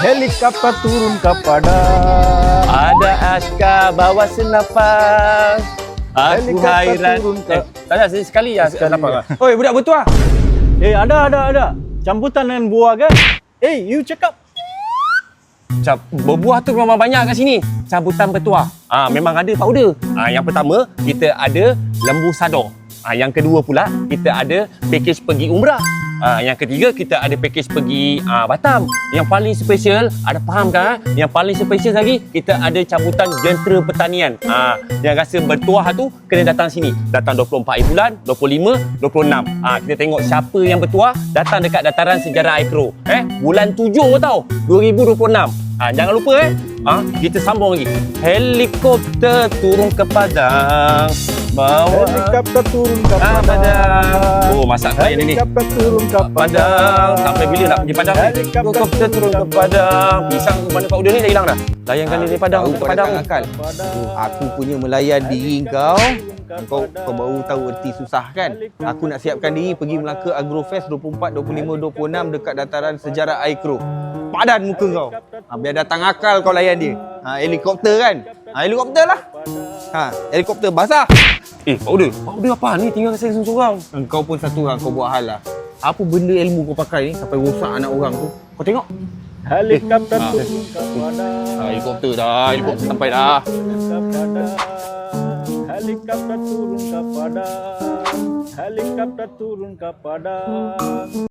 Helikopter turun ke padang. Ada askar bawa senapan. Aku Helikopter hairan. turun ke... Tak ada, sekali ya. Senapan. Oi, budak bertuah. Ada. Cambutan dengan buah kan? You cakap. Berbuah tu memang banyak kat sini. Cabutan bertuah. Memang ada powder. Yang pertama, kita ada lembu sador. Yang kedua pula, kita ada package pergi umrah. Yang ketiga, kita ada package pergi Batam. Yang paling special, ada faham kan? Yang paling special lagi, kita ada cabutan jentera pertanian. Yang rasa bertuah tu, kena datang sini. Datang 24 bulan, 25, 26. Kita tengok siapa yang bertuah, datang dekat dataran sejarah Aikro. Bulan 7 tau, 2026. Jangan lupa kita sambung lagi. Helikopter turun ke padang. Bawa Helikopter turun ke padang. Oh, masak klien ini. Helikopter turun ke Padang. Sampai bila nak pergi Padang? Helikopter turun ke Padang. Pisang mana powder ni dah hilang dah. Layankan dia dari Padang ke Padang. Akal. Aku punya melayan diri kau. Kau baru tahu erti susah kan? Aku nak siapkan diri pergi Melaka Agrofest 24, 25, 26 dekat dataran sejarah Aikro. Padan muka kau. Biar datang akal kau layan dia. Helikopter kan? Helikopter lah. Helikopter basah. Powder apa ni? Tinggal saya seorang. Engkau pun satu orang kau buat hal lah. Apa benda ilmu kau pakai ni sampai rosak anak orang tu? Kau tengok. Helikopter turun ke padang. Helikopter dah. Helikopter sampai dah. Helikopter turun ke padang. Helikopter turun ke padang.